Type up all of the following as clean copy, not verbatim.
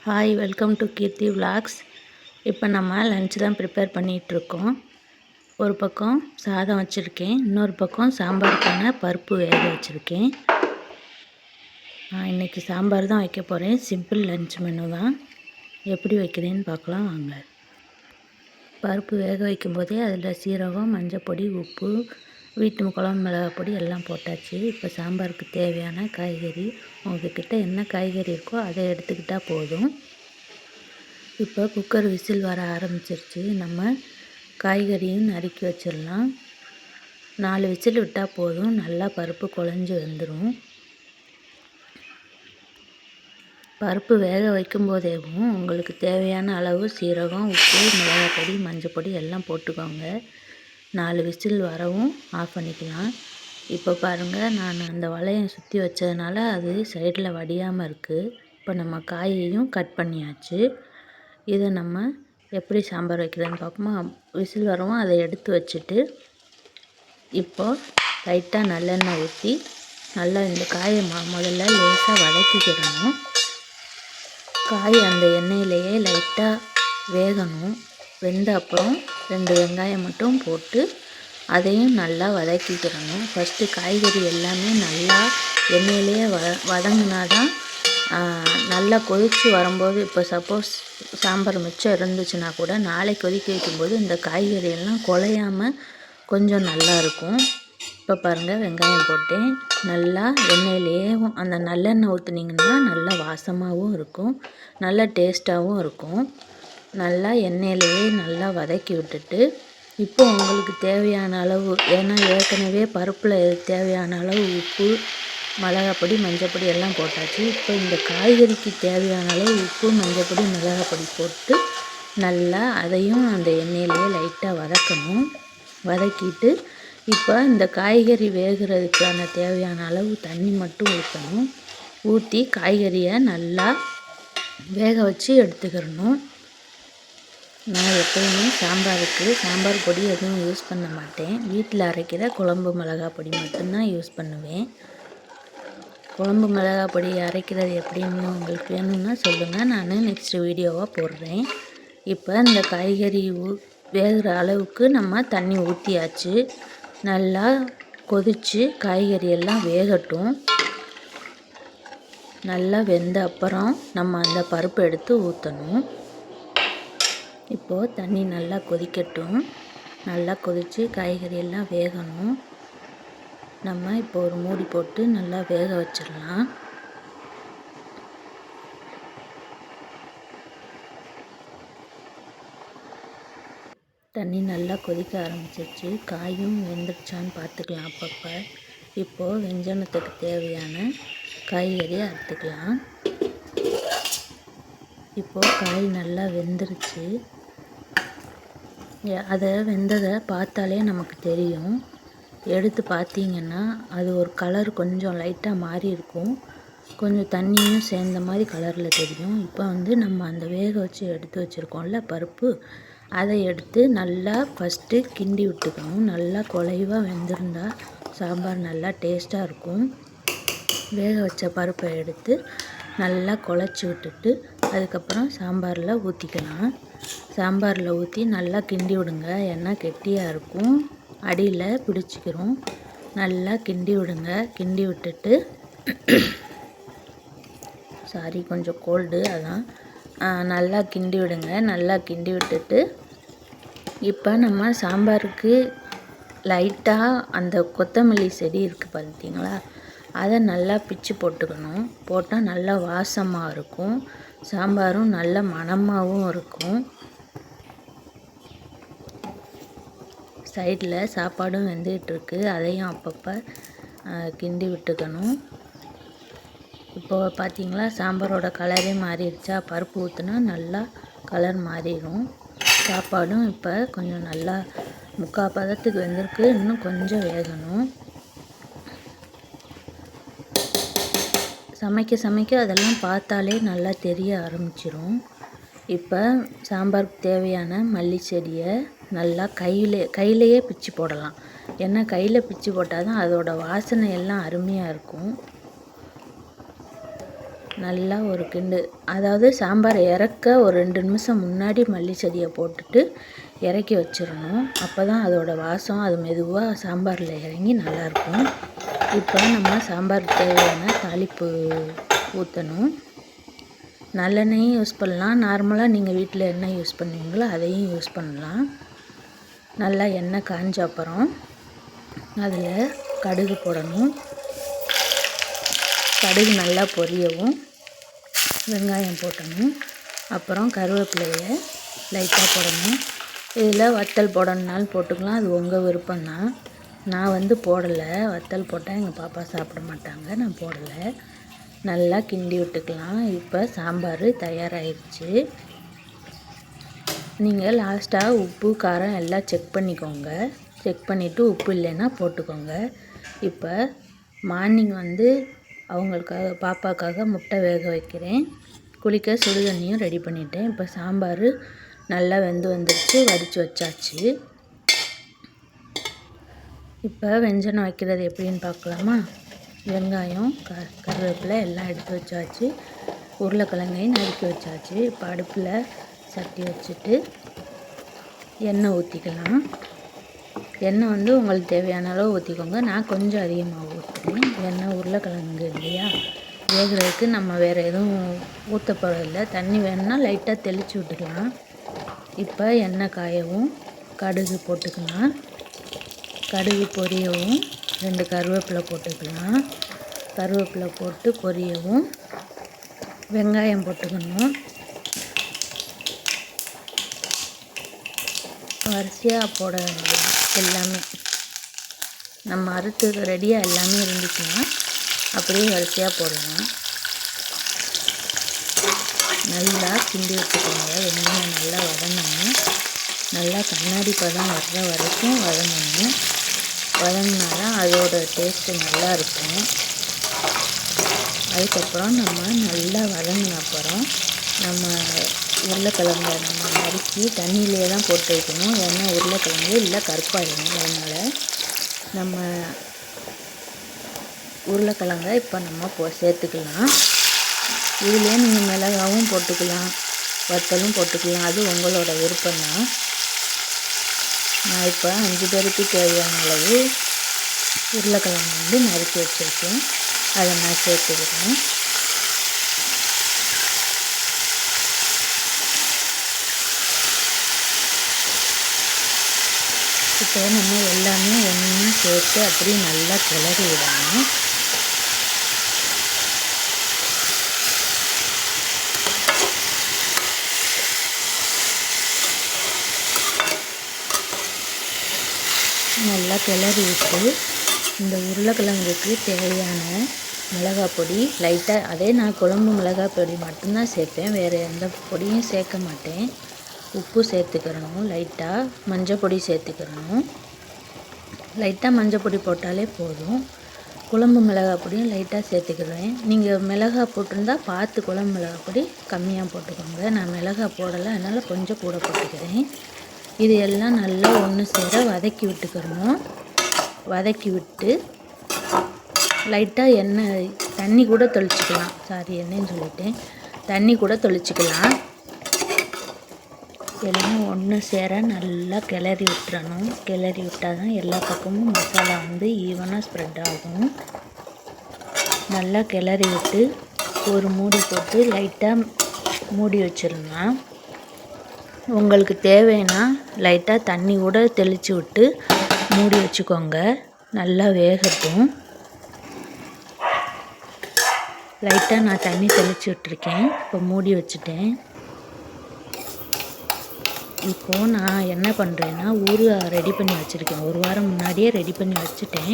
Hi, welcome to Keerthi vlogs. இப்போ நம்ம lunch தான் ப்ரிப்பேர் பண்ணிகிட்ருக்கோம். ஒரு பக்கம் சாதம் வச்சுருக்கேன், இன்னொரு பக்கம் சாம்பாருக்கான பருப்பு வேக வச்சுருக்கேன். இன்றைக்கி சாம்பார் தான் வைக்க போகிறேன். சிம்பிள் லன்ச் மெனு தான். எப்படி வைக்கிறேன்னு பார்க்கலாம் வாங்க. பருப்பு வேக வைக்கும்போதே அதில் சீரகம், மஞ்சப்பொடி, உப்பு, வீட்டு குழம்பு மிளகாய் பொடி எல்லாம் போட்டாச்சு. இப்போ சாம்பாருக்கு தேவையான காய்கறி உங்கள்கிட்ட என்ன காய்கறி இருக்கோ அதை எடுத்துக்கிட்டால் போதும். இப்போ குக்கர் விசில் வர ஆரம்பிச்சிருச்சு. நம்ம காய்கறியும் நறுக்கி வச்சிடலாம். 4 விசில் விட்டால் போதும். நல்லா பருப்பு குழஞ்சி வந்துடும். பருப்பு வேக வைக்கும்போதேவும் உங்களுக்கு தேவையான அளவு சீரகம், உப்பு, மிளகாய் பொடி, மஞ்சள் பொடி எல்லாம் போட்டுக்கோங்க. 4 விசில் வரவும் ஆஃப் பண்ணிக்கலாம். இப்போ பாருங்கள், நான் அந்த வளையம் சுற்றி வச்சதுனால அது சைடில் வடியாமல் இருக்குது. இப்போ நம்ம காயையும் கட் பண்ணியாச்சு. இதை நம்ம எப்படி சாம்பார் வைக்கிறதுன்னு பார்ப்போமா. விசில் வரவும் அதை எடுத்து வச்சுட்டு இப்போது லைட்டாக நல்லெண்ணெய் ஊற்றி நல்லா இந்த காயை முதல்ல லேசாக வதக்கிக்கிடணும். காய் அந்த எண்ணெயிலேயே லைட்டாக வேகணும். வெந்த அப்புறம் 2 வெங்காயம் மட்டும் போட்டு அதையும் நல்லா வதக்கிக்கிறணும். ஃபஸ்ட்டு காய்கறி எல்லாமே நல்லா எண்ணெயிலேயே வதங்கினா தான் நல்லா கொதித்து வரும்போது, இப்போ சப்போஸ் சாம்பார் மிச்சம் இருந்துச்சுன்னா கூட நாளை கொதிக்க வைக்கும்போது இந்த காய்கறி எல்லாம் குழையாமல் கொஞ்சம் நல்லாயிருக்கும். இப்போ பாருங்கள், வெங்காயம் போட்டேன். நல்லா எண்ணெயிலேயே அந்த நல்லெண்ணெய் ஊற்றுனீங்கன்னா நல்லா வாசமாகவும் இருக்கும், நல்லா டேஸ்ட்டாகவும் இருக்கும். நல்லா எண்ணெயிலேயே நல்லா வதக்கி விட்டுட்டு இப்போ உங்களுக்கு தேவையான அளவு, ஏன்னா ஏற்கனவே பருப்பில் தேவையான அளவு உப்பு, மிளகாப்பொடி, மஞ்சப்பொடி எல்லாம் போட்டாச்சு. இப்போ இந்த காய்கறிக்கு தேவையான அளவு உப்பு, மஞ்சப்பொடி, மிளகாப்பொடி போட்டு நல்லா அதையும் அந்த எண்ணெயிலேயே லைட்டாக வதக்கணும். வதக்கிட்டு இப்போ இந்த காய்கறி வேகிறதுக்கான தேவையான அளவு தண்ணி மட்டும் ஊற்றணும். ஊற்றி காய்கறியை நல்லா வேக வச்சு எடுத்துக்கிடணும். நான் எப்போயுமே சாம்பாருக்கு சாம்பார் பொடி எதுவும் யூஸ் பண்ண மாட்டேன். வீட்டில் அரைக்கிற குழம்பு மிளகாய் பொடி மட்டும்தான் யூஸ் பண்ணுவேன். குழம்பு மிளகாய் பொடி அரைக்கிறது எப்படின்னு உங்களுக்கு வேணும்னா சொல்லுங்கள், நான் நெக்ஸ்ட் வீடியோவாக போடுறேன். இப்போ இந்த காய்கறி வேகிற அளவுக்கு நம்ம தண்ணி ஊற்றியாச்சு. நல்லா கொதித்து காய்கறி எல்லாம் வேகட்டும். நல்லா வெந்த அப்புறம் நம்ம அந்த பருப்பு எடுத்து ஊற்றணும். இப்போது தண்ணி நல்லா கொதிக்கட்டும். நல்லா கொதித்து காய்கறி எல்லாம் வேகணும். நம்ம இப்போ ஒரு மூடி போட்டு நல்லா வேக வச்சிடலாம். தண்ணி நல்லா கொதிக்க ஆரம்பிச்சிருச்சு. காயும் வெந்துருச்சான்னு பார்த்துக்கலாம் அப்பப்போ. இப்போது வெஞ்சனத்துக்கு தேவையான காய்கறியை அறுத்துக்கலாம். இப்போது காய் நல்லா வெந்துருச்சு. அதை வெந்ததை பார்த்தாலே நமக்கு தெரியும். எடுத்து பார்த்தீங்கன்னா அது ஒரு கலர் கொஞ்சம் லைட்டாக மாறி இருக்கும், கொஞ்சம் தண்ணியும் சேர்ந்த மாதிரி கலரில் தெரியும். இப்போ நம்ம அந்த வேக வச்சு எடுத்து வச்சுருக்கோம்ல பருப்பு, அதை எடுத்து நல்லா ஃபஸ்ட்டு கிண்டி விட்டுக்கணும். நல்லா குழைவாக வெந்திருந்தால் சாம்பார் நல்லா டேஸ்ட்டாக இருக்கும். வேக வச்ச பருப்பை எடுத்து நல்லா குழச்சி விட்டுட்டு அதுக்கப்புறம் சாம்பாரில் ஊற்றிக்கலாம். சாம்பாரில் ஊற்றி நல்லா கிண்டி விடுங்க, ஏன்னா கெட்டியாக இருக்கும், அடியில் பிடிச்சிக்கிறோம். நல்லா கிண்டி விடுங்க. கிண்டி விட்டுட்டு கொஞ்சம் கோல்டு, அதான் நல்லா கிண்டி விடுங்க. நல்லா கிண்டி விட்டுட்டு இப்போ நம்ம சாம்பாருக்கு லைட்டாக அந்த கொத்தமல்லி செடி இருக்குது பார்த்தீங்களா, அதை நல்லா பிச்சு போட்டுக்கணும். போட்டால் நல்லா வாசமாக இருக்கும், சாம்பாரும் நல்ல மணமாகவும் இருக்கும். சைடில் சாப்பாடும் வெந்துகிட்ருக்கு, அதையும் அப்பப்போ கிண்டி விட்டுக்கணும். இப்போது பார்த்தீங்களா, சாம்பாரோட கலரே மாறிடுச்சா. பருப்பு ஊற்றுனா நல்லா கலர் மாறிடும். சாப்பாடும் இப்போ கொஞ்சம் நல்லா 3/4 பதத்துக்கு வெந்திருக்கு, இன்னும் கொஞ்சம் வேகணும். சமைக்க அதெல்லாம் பார்த்தாலே நல்லா தெரிய ஆரம்பிச்சிரும். இப்போ சாம்பாருக்கு தேவையான மல்லி செடியை நல்லா கையிலையே பிச்சு போடலாம். ஏன்னா கையில் பிச்சு போட்டால் தான் அதோட வாசனை எல்லாம் அருமையாக இருக்கும். நல்லா ஒரு கிண்டு, அதாவது சாம்பார் இறக்க ஒரு 2 நிமிஷம் முன்னாடி மல்லி செடியை போட்டுட்டு இறக்கி வச்சிடணும். அப்போ தான் அதோட வாசம் அது மெதுவாக சாம்பாரில் இறங்கி நல்லாயிருக்கும். இப்போ நம்ம சாம்பாருக்கு தேவையான தாளிப்பு ஊற்றணும். நல்லெண்ணெயும் யூஸ் பண்ணலாம், நார்மலாக நீங்கள் வீட்டில் என்ன யூஸ் பண்ணுவீங்களோ அதையும் யூஸ் பண்ணலாம். நல்லா எண்ணெய் காஞ்ச அப்புறம் அதில் கடுகு போடணும். கடுகு நல்லா பொரியவும் வெங்காயம் போட்டணும். அப்புறம் கருவேப்பிலையை லைட்டாக போடணும். இதில் வத்தல் போடணுன்னாலும் போட்டுக்கலாம், அது உங்கள் விருப்பம்தான். நான் போடலை, வத்தல் போட்டால் எங்கள் பாப்பா சாப்பிட மாட்டாங்க, நான் போடலை. நல்லா கிண்டி விட்டுக்கலாம். இப்போ சாம்பார் தயாராகிடுச்சு. நீங்கள் லாஸ்ட்டாக உப்பு காரம் எல்லாம் செக் பண்ணிக்கோங்க. செக் பண்ணிவிட்டு உப்பு இல்லைன்னா போட்டுக்கோங்க. இப்போ மார்னிங் அவங்களுக்காக பாப்பாக்காக முட்டை வேக வைக்கிறேன். குளிக்க சுடு தண்ணியும் ரெடி பண்ணிட்டேன். இப்போ சாம்பார் நல்லா வந்துருச்சு, வடித்து வச்சாச்சு. இப்போ வெஞ்சனம் வைக்கிறது எப்படின்னு பார்க்கலாமா? வெங்காயம் கருவேப்பிலை எல்லாம் எடுத்து வச்சாச்சு. உருளைக்கிழங்கையும் நறுக்கி வச்சாச்சு. இப்போ அடுப்பில் சட்டி வச்சுட்டு எண்ணெய் ஊற்றிக்கலாம். எண்ணெய் உங்களுக்கு தேவையான அளவு ஊற்றிக்கோங்க. நான் கொஞ்சம் அதிகமாக ஊற்றுவேன். எண்ணெய் உருளைக்கிழங்கு இல்லையா, வேகிறதுக்கு நம்ம வேறு எதுவும் ஊற்ற போகிறதில்ல. தண்ணி வேணும்னா லைட்டாக தெளித்து விட்டுக்கலாம். இப்போ எண்ணெய் காயவும் கடுகு போட்டுக்கலாம். கடுகு பொரியவும் 2 கருவேப்பிலை போட்டுக்கலாம். கருவேப்பிலை போட்டு பொரியவும் வெங்காயம் போட்டுக்கணும். வரிசையாக போட எல்லாமே நம்ம அறுத்து ரெடியாக எல்லாமே இருந்துச்சுன்னா அப்படியே வரிசையாக போடலாம். நல்லா கிண்டி விட்டுக்கோங்க. வெங்காயம் நல்லா வதங்கணும். நல்லா கண்ணாடி பதம் வர்ற வரைக்கும் வதங்கணும். வதங்கினாதான் அதோட டேஸ்ட்டு நல்லா இருக்கும். அதுக்கப்புறம் நம்ம நல்லா வதங்கின அப்புறம் நம்ம உருளைக்கிழங்கை நம்ம நறுக்கி தண்ணியிலே தான் போட்டு வைக்கணும். ஏன்னா உருளைக்கிழங்கு இல்லை கருப்பாயிடும். அதனால் நம்ம உருளைக்கிழங்கை இப்போ நம்ம சேர்த்துக்கலாம். இதுலேயே நீங்கள் மிளகாவும் போட்டுக்கலாம், வத்தலும் போட்டுக்கலாம், அது உங்களோட விருப்பம்தான். நான் இப்போ 5 பேருக்கு தேவையான அளவு உருளைக்கிழங்கு நறுக்கி வச்சுருக்கேன். அதை நான் சேர்த்துக்கிறேன். இப்போ நம்ம எல்லாமே ஒன்றா சேர்த்து அப்படியே நல்லா கிளறி விடணும். நல்லா கிளறி விட்டு இந்த உருளைக்கிழங்குக்கு தேவையான மிளகாய் பொடி லைட்டாக, அதே நான் குழம்பு மிளகாய் பொடி மட்டும்தான் சேர்ப்பேன், வேறு எந்த பொடியும் சேர்க்க மாட்டேன். உப்பு சேர்த்துக்கிறணும். லைட்டாக மஞ்சள் பொடி சேர்த்துக்கிறணும். லைட்டாக மஞ்சள் பொடி போட்டாலே போதும். குழம்பு மிளகாய் பொடியும் லைட்டாக சேர்த்துக்கிறேன். நீங்கள் மிளகாய் போட்டிருந்தா பார்த்து குழம்பு மிளகாய் பொடி கம்மியாக போட்டுக்கோங்க. நான் மிளகாய் போடலை, அதனால் கொஞ்சம் கூட போட்டுக்கிறேன். இது எல்லாம் நல்லா ஒன்று சேர வதக்கி விட்டுக்கிறணும். வதக்கி விட்டு லைட்டாக எண்ணெய் தண்ணி கூட தெளிச்சிக்கலாம். எண்ணெய்ன்னு சொல்லிட்டேன், தண்ணி கூட தெளிச்சிக்கலாம். எல்லாம் ஒன்று சேர நல்லா கிளறி விட்டுறணும். கிளறி விட்டால் தான் எல்லா பக்கமும் மசாலா ஈவனாக ஸ்ப்ரெட் ஆகும். நல்லா கிளறி விட்டு ஒரு மூடி போட்டு லைட்டாக மூடி வச்சிடலாம். உங்களுக்கு தேவைன்னா லைட்டாக தண்ணி கூட தெளித்து விட்டு மூடி வச்சுக்கோங்க. நல்லா வேகட்டும். லைட்டாக நான் தண்ணி தெளித்து விட்டுருக்கேன். இப்போ மூடி வச்சுட்டேன். இப்போது நான் என்ன பண்ணுறேன்னா ஊறுகாய் ரெடி பண்ணி வச்சுருக்கேன். 1 வாரம் முன்னாடியே ரெடி பண்ணி வச்சுட்டேன்.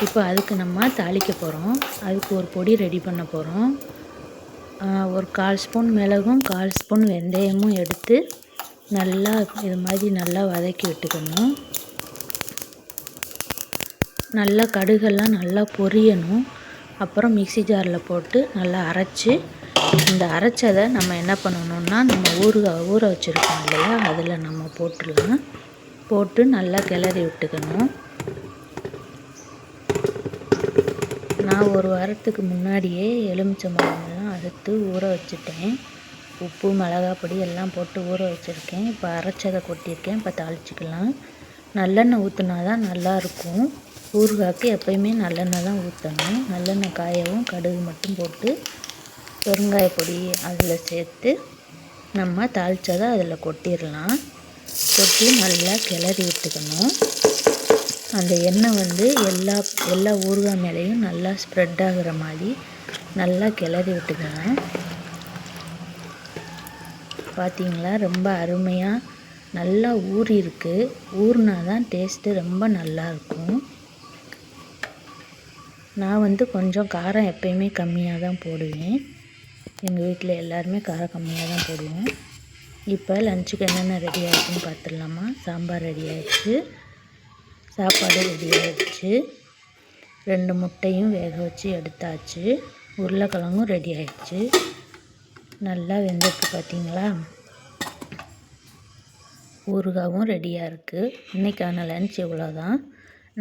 இப்போ அதுக்கு நம்ம தாளிக்க போகிறோம். அதுக்கு ஒரு பொடி ரெடி பண்ண போகிறோம். ஒரு 1/4 ஸ்பூன் மிளகும் 1/4 ஸ்பூன் வெந்தயமும் எடுத்து நல்லா இது மாதிரி நல்லா வதக்கி விட்டுக்கணும். நல்லா கடுகெல்லாம் நல்லா பொரியணும். அப்புறம் மிக்ஸி ஜாரில் போட்டு நல்லா அரைச்சி, இந்த அரைச்சதை நம்ம என்ன பண்ணணும்னா நம்ம ஊற வச்சுருக்கோம் இல்லையா, அதில் நம்ம போட்டுடலாம். போட்டு நல்லா கிளறி விட்டுக்கணும். நான் 1 வாரத்துக்கு முன்னாடியே எலுமிச்சம்பழம்லாம் அறுத்து ஊற வச்சுட்டேன். உப்பு மிளகாய் பொடி எல்லாம் போட்டு ஊற வச்சுருக்கேன். இப்போ அரைச்சதை கொட்டியிருக்கேன். இப்போ தாளிச்சிக்கலாம். நல்லெண்ணெய் ஊற்றினா தான் நல்லாயிருக்கும். ஊறுகாய்க்கு எப்பயுமே நல்லெண்ணெய் தான் ஊற்றணும். நல்லெண்ணெய் காயவும் கடுகு மட்டும் போட்டு பெருங்காய பொடி அதில் சேர்த்து நம்ம தாளித்ததை அதில் கொட்டிடலாம். கொட்டி நல்லா கிளறி விட்டுக்கணும். அந்த எண்ணெய் வந்து எல்லா ஊறுகாய் மேலேயும் நல்லா ஸ்ப்ரெட் ஆகுற மாதிரி நல்லா கிளறி விட்டுக்கணும். பார்த்தீங்களா, ரொம்ப அருமையாக நல்லா ஊறி இருக்குது. ஊறினா தான் டேஸ்ட்டு ரொம்ப நல்லாயிருக்கும். நான் வந்து கொஞ்சம் காரம் எப்பயுமே கம்மியாக தான் போடுவேன். எங்கள் வீட்டில் எல்லாருமே காரம் கம்மியாக தான் போடுவோம். இப்போ லஞ்சுக்கு என்னென்ன ரெடி ஆகிடுச்சுன்னு பார்த்துடலாமா. சாம்பார் ரெடி ஆகிடுச்சு, சாப்பாடு ரெடி ஆகிடுச்சு, 2 முட்டையும் வேக வச்சு எடுத்தாச்சு, உருளைக்கிழங்கும் ரெடி ஆகிடுச்சு. நல்லா வெந்திருக்கு பார்த்தீங்களா. ஊறுகாவும் ரெடியாக இருக்குது. இன்றைக்கான லஞ்ச் இவ்வளோதான்.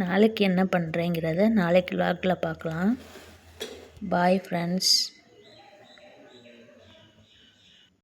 நாளைக்கு என்ன பண்ணுறேங்கிறத நாளைக்கு vlogல பார்க்கலாம். Bye friends.